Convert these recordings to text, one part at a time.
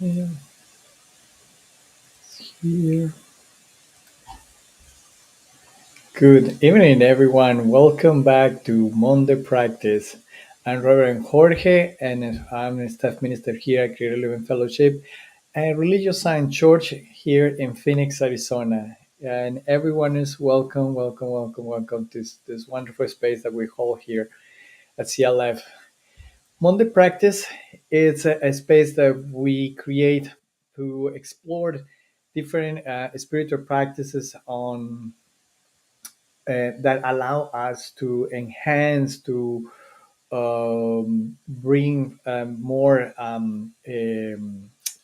Yeah, here. Good evening, everyone. Welcome back to Monday Practice. I'm Reverend Jorge, and I'm a staff minister here at Creative Living Fellowship and Religious Science Church here in Phoenix, Arizona. And everyone is welcome, welcome, welcome, welcome to this wonderful space that we hold here at CLF. Monday Practice is a space that we create to explore different spiritual practices on that allow us to enhance, to bring more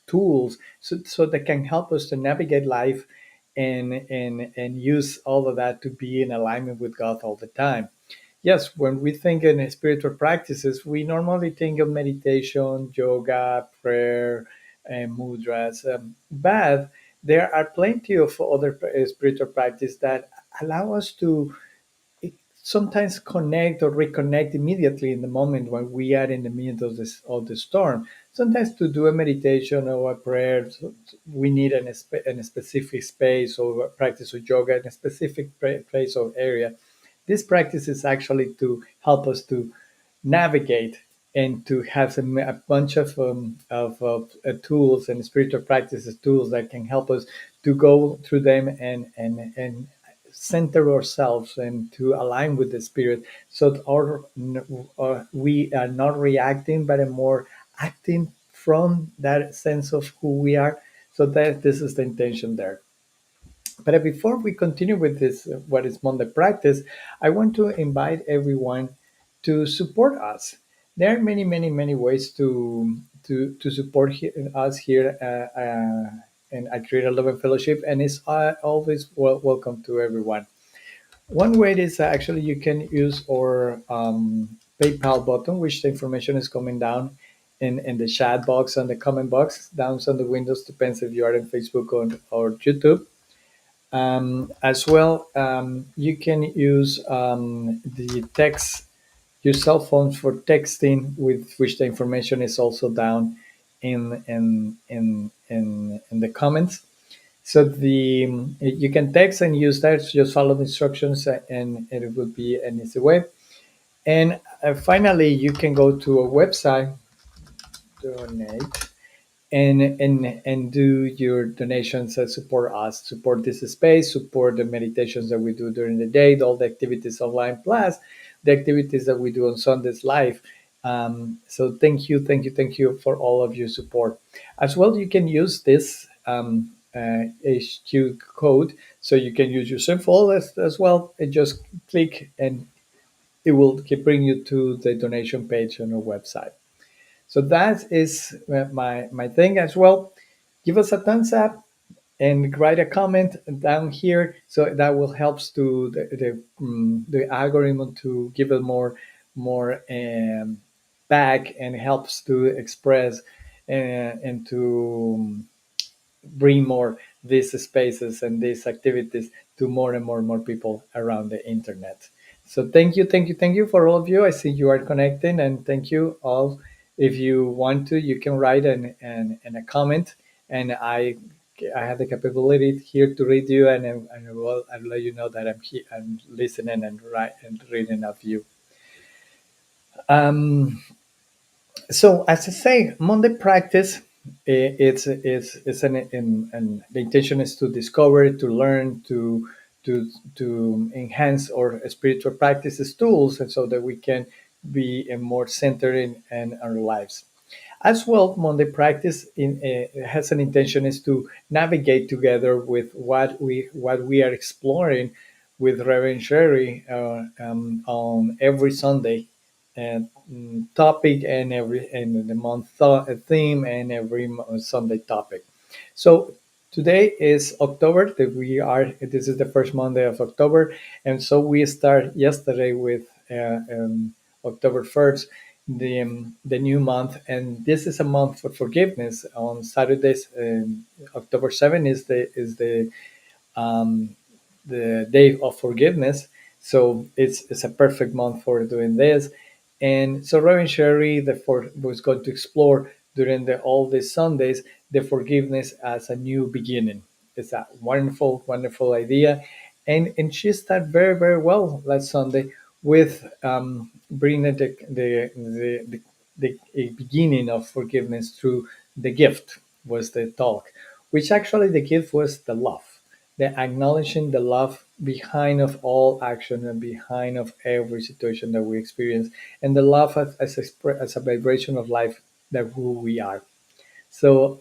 tools so that can help us to navigate life and use all of that to be in alignment with God all the time. Yes, when we think in spiritual practices, we normally think of meditation, yoga, prayer, and mudras. But there are plenty of other spiritual practices that allow us to sometimes connect or reconnect immediately in the moment when we are in the middle of the storm. Sometimes to do a meditation or a prayer, we need in a specific space or a practice of yoga in a specific place or area. This practice is actually to help us to navigate and to have a bunch of tools and spiritual practices tools that can help us to go through them and center ourselves and to align with the spirit so that we are not reacting but are more acting from that sense of who we are, so that this is the intention there. But before we continue with this, what is Monday practice, I want to invite everyone to support us. There are many, many, many ways to support us here in at Creator Love Fellowship, and it's always welcome to everyone. One way is actually you can use our PayPal button, which the information is coming down in the chat box and the comment box down on the windows, depends if you are in Facebook or YouTube. As well, you can use the text, your cell phones for texting, with which the information is also down in the comments. So you can text and use that. Just follow the instructions, and it will be an easy way. And finally, you can go to a website, donate, and do your donations that support us, support this space, support the meditations that we do during the day, all the activities online, plus the activities that we do on Sundays live. So thank you, thank you, thank you for all of your support. As well, you can use this HQ code, so you can use your cell phone as well, and just click and it will bring you to the donation page on our website. So that is my thing as well. Give us a thumbs up and write a comment down here, so that will helps to the algorithm to give it more back, and helps to express and to bring more these spaces and these activities to more and more people around the internet. So thank you, thank you, thank you for all of you. I see you are connecting, and thank you all. If you want to, you can write an a comment, and I have the capability here to read you, and I'll let you know that I'm here, I'm listening and write and reading of you. Um, so as I say, Monday practice, it's an the intention is to discover, to learn, to enhance our spiritual practices tools, and so that we can be more centered in our lives. As well, Monday practice has an intention is to navigate together with what we are exploring with Reverend Sherry on every Sunday and topic, and every and the month theme, and every Sunday topic. So today is October. That we are. This is the first Monday of October, and so we start yesterday with October 1st, the new month, and this is a month for forgiveness. On Saturdays, October 7th um, the day of forgiveness. So it's a perfect month for doing this. And so Reverend Sherry, was going to explore during all these Sundays the forgiveness as a new beginning. It's a wonderful, wonderful idea. And she started very, very well last Sunday with bringing the a beginning of forgiveness through the gift was the talk, which actually the gift was the love, the acknowledging the love behind of all action and behind of every situation that we experience, and the love as a vibration of life that who we are. So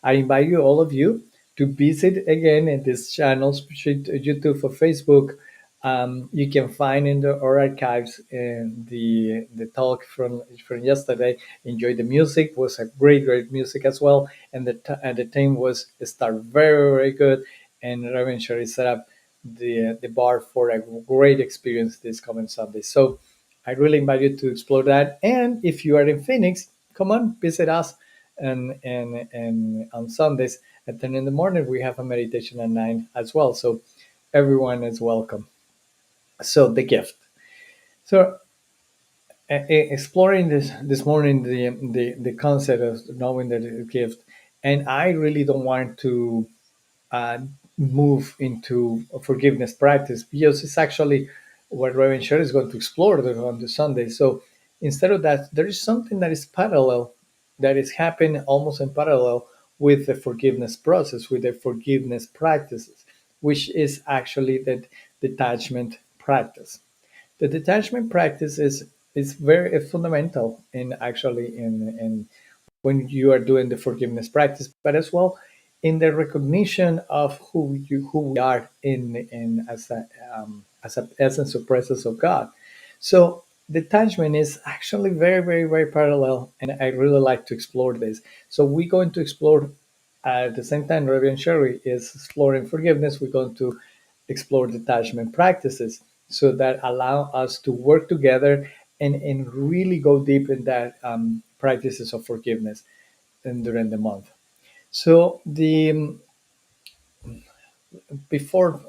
I invite you, all of you, to visit again in these channels, YouTube or Facebook. You can find in our archives the talk from yesterday. Enjoy the music; was a great, great music as well, and the theme was start very, very good. And Reverend Sherry set up the bar for a great experience this coming Sunday. So I really invite you to explore that. And if you are in Phoenix, come on, visit us. And on Sundays at 10 in the morning, we have a meditation at 9 as well. So everyone is welcome. So the gift. So exploring this morning the concept of knowing that it's a gift, and I really don't want to uh, move into a forgiveness practice because it's actually what Reverend Sher is going to explore on the Sunday. So instead of that, there is something that is parallel, that is happening almost in parallel with the forgiveness process, with the forgiveness practices, which is actually the detachment practice. The detachment practice is very fundamental in actually in when you are doing the forgiveness practice, but as well in the recognition of who we are in as a essence or presence of God. So detachment is actually very, very, very parallel, and I really like to explore this. So we're going to explore at the same time Reverend Sherry is exploring forgiveness. We're going to explore detachment practices so that allow us to work together and really go deep in that practices of forgiveness and during the month. So the before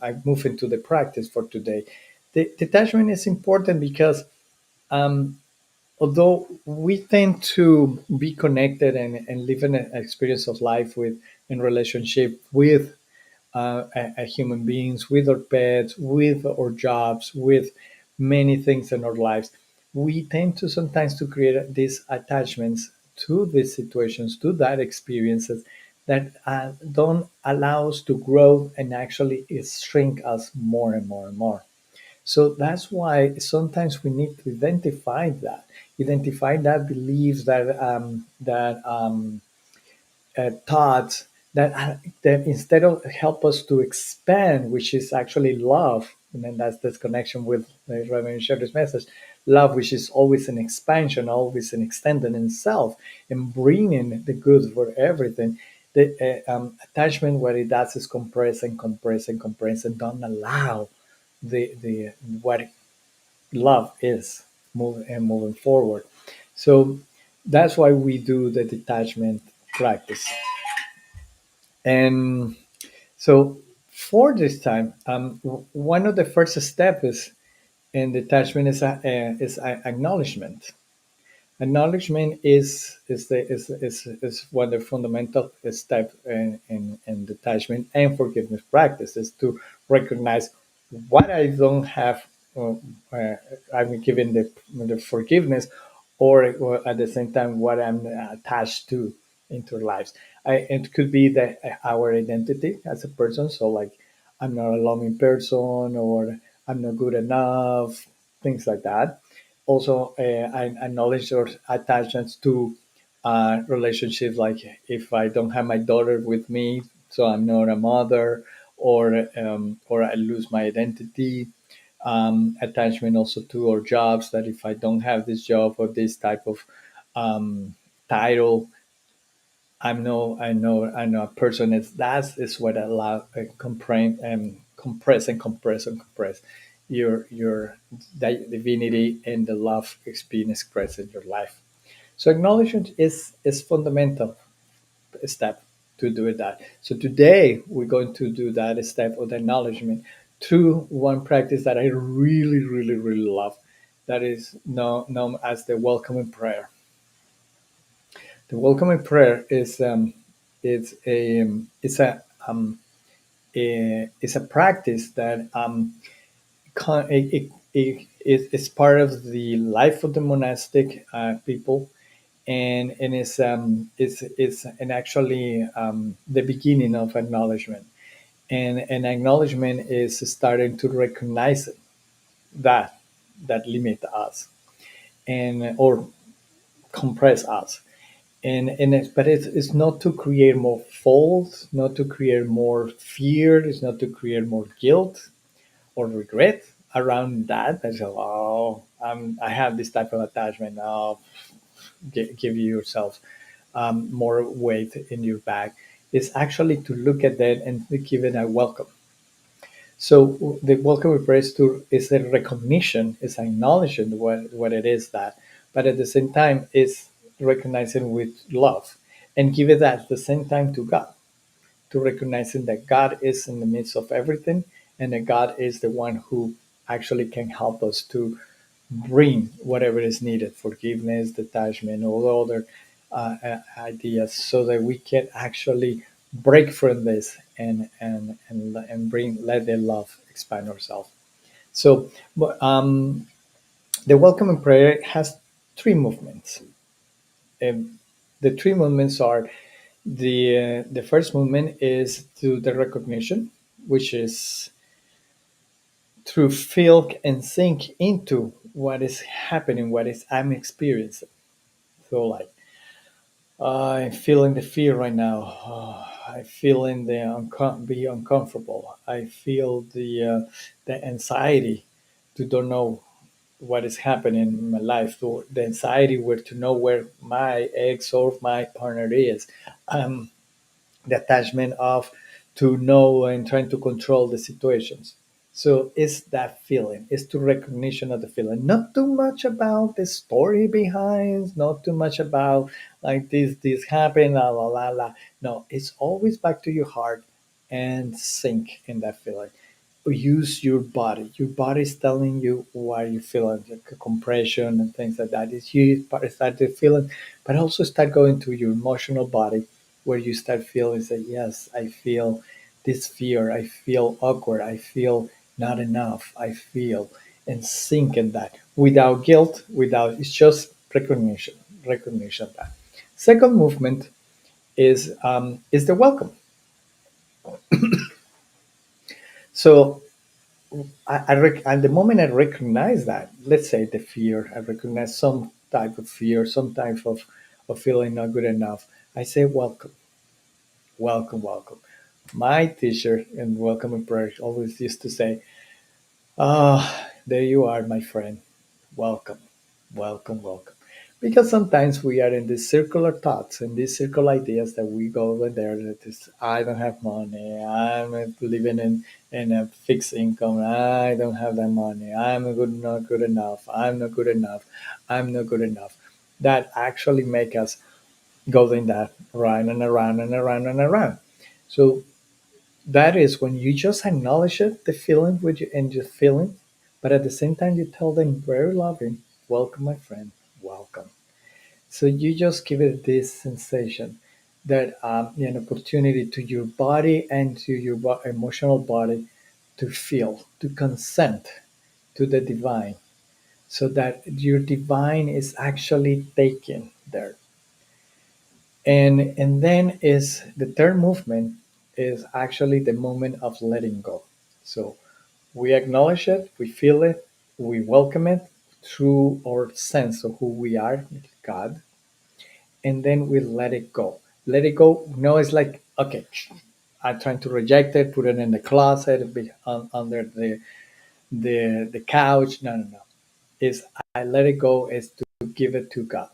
I move into the practice for today, the detachment is important because um, although we tend to be connected and live in an experience of life with in relationship with a human beings, with our pets, with our jobs, with many things in our lives, we tend to sometimes to create these attachments to these situations, to that experiences that don't allow us to grow and actually it shrink us more and more and more. So that's why sometimes we need to identify that beliefs, that thoughts that instead of help us to expand, which is actually love, and then that's this connection with the Reverend Shepard's message, love, which is always an expansion, always an extending in self, and bringing the good for everything. The attachment, what it does is compress and compress and compress, and don't allow the what love is moving forward. So that's why we do the detachment practice. And so for this time, one of the first steps is in detachment is acknowledgement. Acknowledgement is one of the fundamental steps in detachment and forgiveness practice is to recognize what I don't have. Uh, uh, I'm giving the forgiveness, or at the same time what I'm attached to into our lives. It could be that our identity as a person. So like I'm not a loving person, or I'm not good enough, things like that. Also, I acknowledge or attachments to relationships, like if I don't have my daughter with me, so I'm not a mother, or I lose my identity. Attachment also to our jobs, that if I don't have this job or this type of title, I know a person is that is what allow compress and compress and compress your divinity and the love being expressed in your life. So acknowledgement is fundamental step to do that. So today we're going to do that step of acknowledgement through one practice that I really, really, really love. That is known as the welcoming prayer. The welcoming prayer is it's a practice that it's part of the life of the monastic people, and it's and actually the beginning of acknowledgement, and acknowledgement is starting to recognize that that limit us and or compress us, but it's not to create more fault, not to create more fear, it's not to create more guilt or regret around that. That's oh, I have this type of attachment. Now, give yourself more weight in your back. It's actually to look at that and to give it a welcome. So the welcome embrace to is a recognition, is acknowledging what it is that, but at the same time is recognizing with love and give it at the same time to God, to recognizing that God is in the midst of everything and that God is the one who actually can help us to bring whatever is needed, forgiveness, detachment, all the other ideas, so that we can actually break from this and bring let the love expand ourselves. So the welcoming prayer has three movements. And the three movements are the first movement is to the recognition, which is to feel and sink into what is happening, what is I'm experiencing. So like I'm feeling the fear right now. I feeling the be uncomfortable. I feel the anxiety to don't know what is happening in my life. Or the anxiety where to know where my ex or my partner is. Um, the attachment of to know and trying to control the situations. So it's that feeling, it's to recognition of the feeling. Not too much about the story behind, not too much about like this happened, la la la la. No, it's always back to your heart and sink in that feeling. Use your body. Your body is telling you why you feeling like a compression and things like that. It's you start to feeling, but also start going to your emotional body where you start feeling that yes, I feel this fear, I feel awkward, I feel not enough, I feel and sink in that without guilt, without it's just recognition of that. Second movement is the welcome. So at the moment I recognize that, let's say the fear, I recognize some type of fear, some type of feeling not good enough. I say welcome, welcome, welcome. My teacher in welcome and prayer always used to say, "Ah, there you are, my friend. Welcome, welcome, welcome." Because sometimes we are in these circular thoughts and these circular ideas that we go over there. That is, I don't have money. I'm living in a fixed income. I don't have that money. Not good enough. I'm not good enough. I'm not good enough. That actually make us go in that around and around and around and around. So that is when you just acknowledge it, the feeling with you and just feeling, but at the same time you tell them very loving, welcome my friend, welcome. So you just give it this sensation that an opportunity to your body and to your emotional body to feel, to consent to the divine, so that your divine is actually taken there. And then is the third movement is actually the moment of letting go. So we acknowledge it, we feel it, we welcome it through our sense of who we are, God, and then we let it go. Let it go. No, it's like okay, I'm trying to reject it, put it in the closet, under the couch. No, no, no. Is I let it go is to give it to God.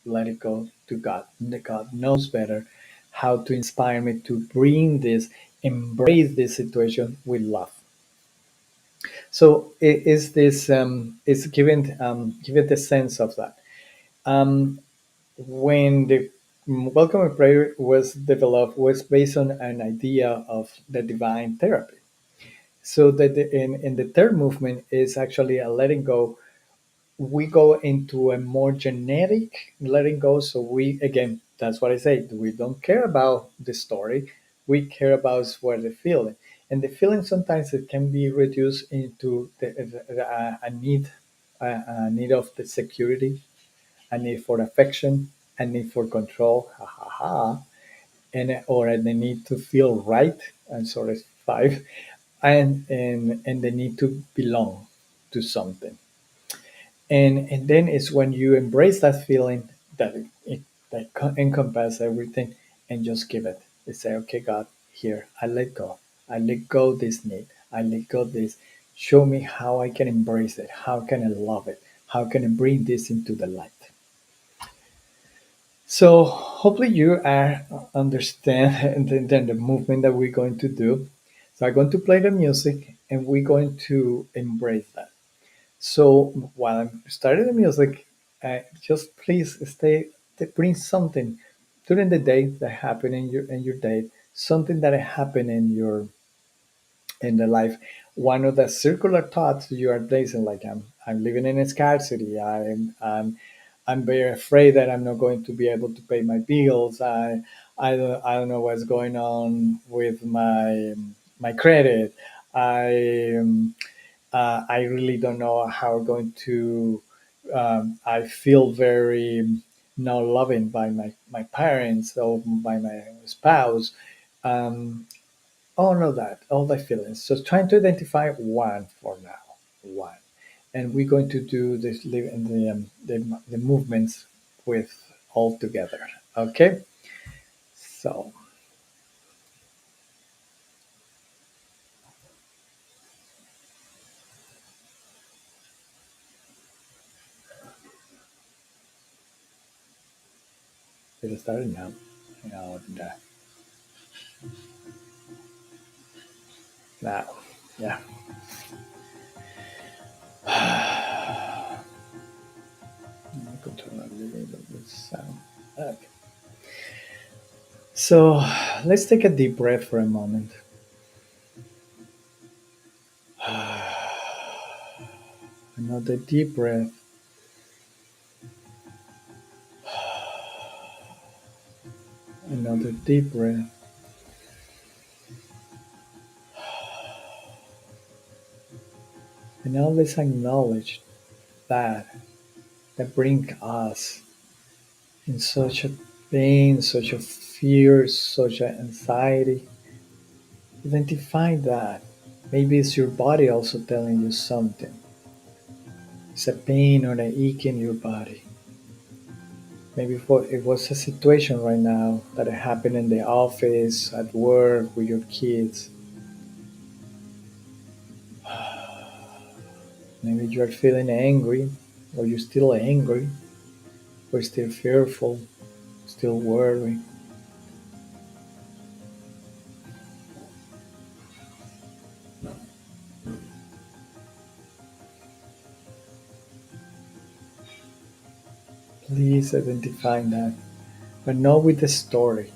Let it go to God. God knows better how to inspire me to bring this, embrace this situation with love. So it is this is given given the sense of that. Um, when the welcome prayer was developed was based on an idea of the divine therapy. So that in the third movement is actually a letting go. We go into a more genetic letting go. So we again that's what I say. We don't care about the story. We care about what the feeling. And the feeling sometimes it can be reduced into a need, a need of the security, a need for affection, a need for control, ha ha ha, and or the need to feel right. And sort of five, and the need to belong to something. And then it's when you embrace that feeling that that encompasses everything, and just give it. You say, okay, God, here I let go. I let go this need. I let go this. Show me how I can embrace it. How can I love it? How can I bring this into the light? So hopefully you are understand the movement that we're going to do. So I'm going to play the music, and we're going to embrace that. So while I'm starting the music, just please stay, bring something during the day that happened in your day, something that happened in the life. One of the circular thoughts you are placing, like I'm living in a scarcity. I'm very afraid that I'm not going to be able to pay my bills. I don't know what's going on with my credit. I I really don't know how I'm going to. I feel very not loving by my parents or by my spouse. Um, all of that, all the feelings. So trying to identify one for now, one, and we're going to do this in the movements with all together. Okay, so it started now. And, now, yeah. Control a little bit of the sound. Okay. So let's take a deep breath for a moment. Another deep breath. Another deep breath. And now let's acknowledge that bring us in such a pain, such a fear, such an anxiety. Identify that. Maybe it's your body also telling you something. It's a pain or an ache in your body. Maybe it was a situation right now that happened in the office, at work, with your kids. Maybe you are feeling angry, or you're still angry, or still fearful, still worried. Please identify that, but not with the story.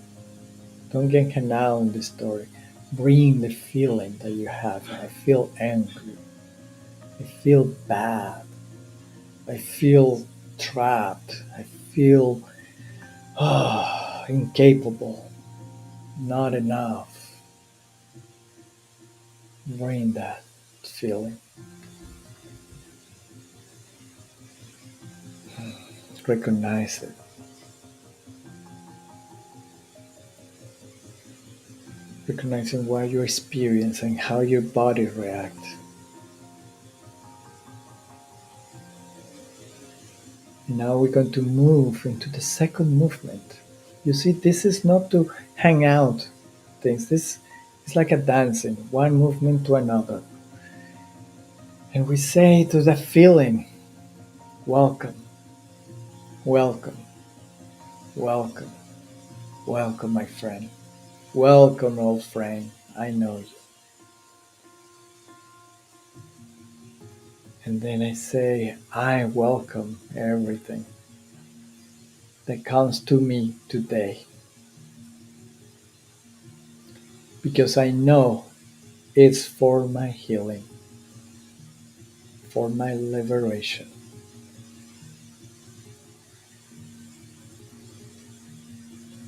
Don't get canal in the story. Bring the feeling that you have. I feel angry. I feel bad. I feel trapped. I feel incapable. Not enough. Bring that feeling. Recognize it. Recognizing what you're experiencing, how your body reacts. And now we're going to move into the second movement. You see, this is not to hang out things. This is like a dancing, one movement to another. And we say to the feeling, welcome, welcome, welcome, welcome, my friend. Welcome, old friend. I know you. And then I say, I welcome everything that comes to me today because I know it's for my healing, for my liberation.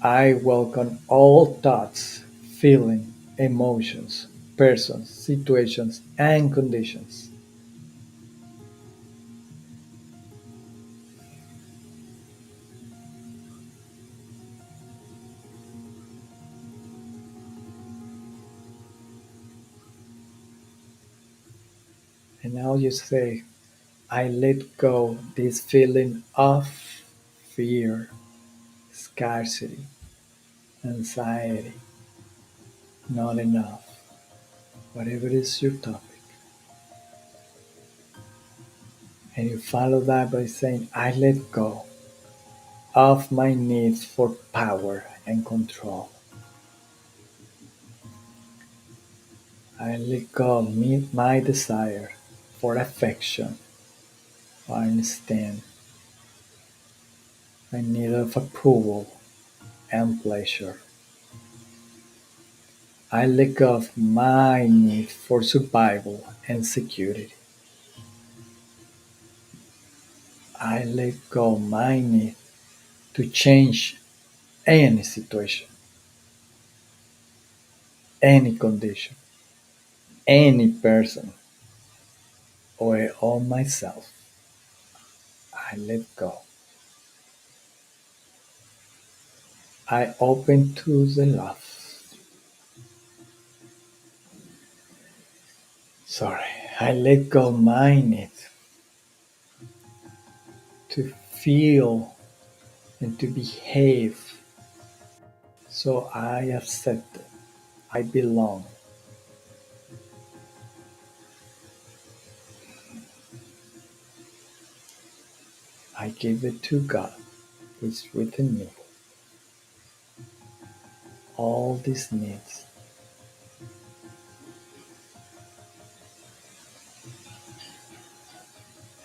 I welcome all thoughts, feelings, emotions, persons, situations, and conditions. And now you say, I let go this feeling of fear, scarcity, anxiety, not enough, whatever is your topic. And you follow that by saying, I let go of my needs for power and control. I let go of my desire for affection, or understand my need of approval and pleasure. I let go of my need for survival and security. I let go of my need to change any situation, any condition, any person, or all myself. I let go. I open to the love. Sorry, I let go of my need to feel and to behave. So I accept it. I belong. I give it to God, who is within me. All these needs.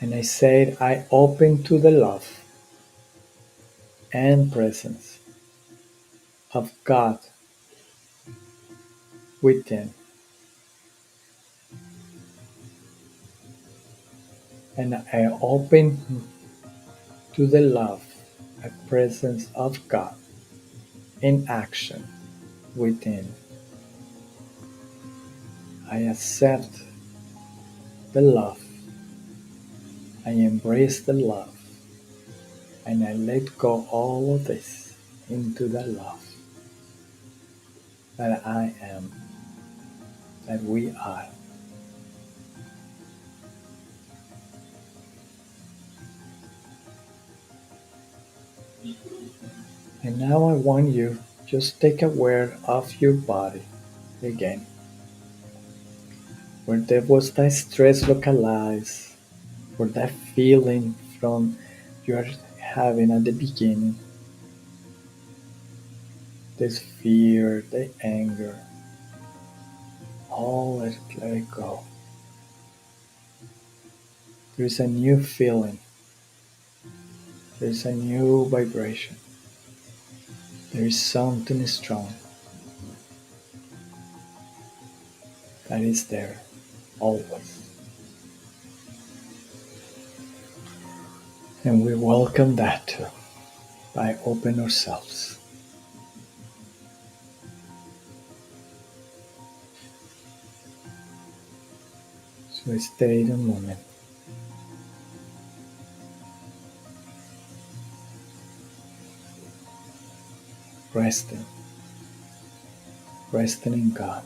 And I said, I open to the love and presence of God within. And I open to the love and presence of God in action within. I accept the love. I embrace the love. And I let go all of this into the love that I am, that we are. And now I want you just take aware of your body again, where there was that stress localized, or that feeling from you're having at the beginning, this fear, the anger, all let it go. There's a new feeling, there's a new vibration, there is something strong that is there always. And we welcome that too by opening ourselves. So stay in the moment, resting, resting in God.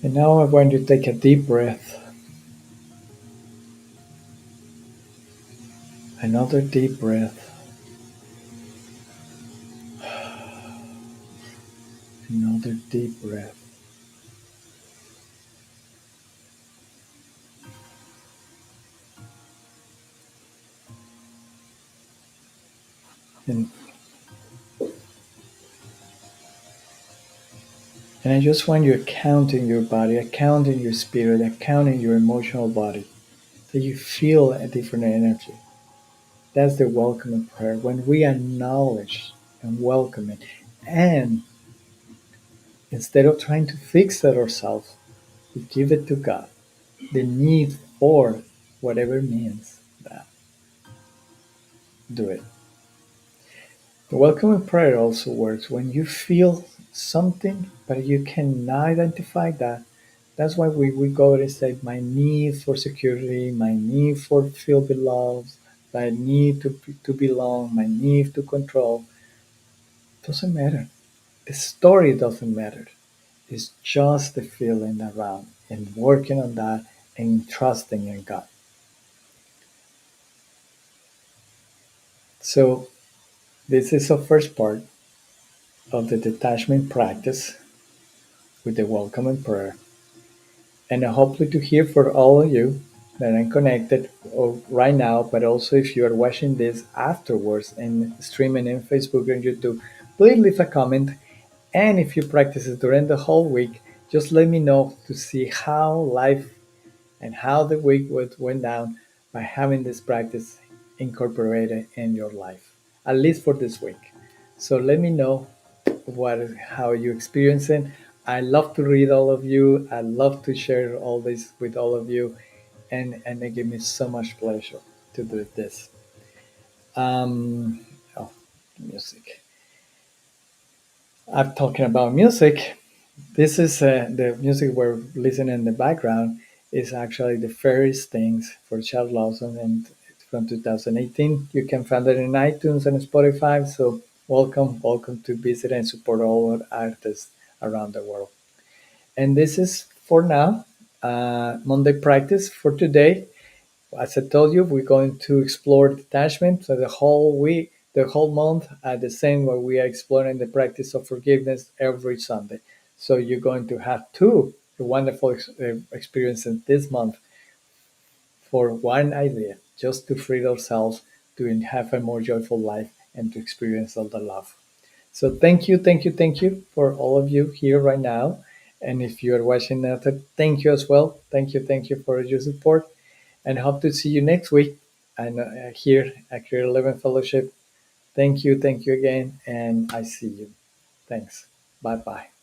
And now I want you to take a deep breath, another deep breath, another deep breath. And and I just want you accounting your body, accounting your spirit, accounting your emotional body, that you feel a different energy. That's the welcoming prayer. When we acknowledge and welcome it, and instead of trying to fix it ourselves, we give it to God. The need for whatever means that, do it. The welcoming prayer also works when you feel something, but you cannot identify that. That's why we go and say, my need for security, my need for feel beloved, my need to belong, my need to control. Doesn't matter. The story doesn't matter. It's just the feeling around and working on that and trusting in God. So this is the first part of the detachment practice with the welcome and prayer. And I hope to hear for all of you that are connected right now, but also if you are watching this afterwards and streaming in Facebook and YouTube, please leave a comment. And if you practice it during the whole week, just let me know to see how life and how the week went down by having this practice incorporated in your life, at least for this week. So let me know how you experience it. I love to read all of you. I love to share all this with all of you, and it gives me so much pleasure to do this. Um, oh, music. I'm talking about music. This is the music we're listening in the background is actually the Fairest Things for Charles Lawson, and it's from 2018. You can find it in iTunes and Spotify. So welcome to visit and support all our artists around the world. And this is for now Monday practice for today. As I told you, we're going to explore detachment. So the whole week, the whole month, at the same where we are exploring the practice of forgiveness every Sunday. So you're going to have two wonderful experiences this month for one idea, just to free ourselves to have a more joyful life and to experience all the love. So thank you for all of you here right now. And if you are watching that, thank you as well. Thank you for your support, and hope to see you next week. And here at Creator Living Fellowship. Thank you again, and I see you. Thanks. Bye bye.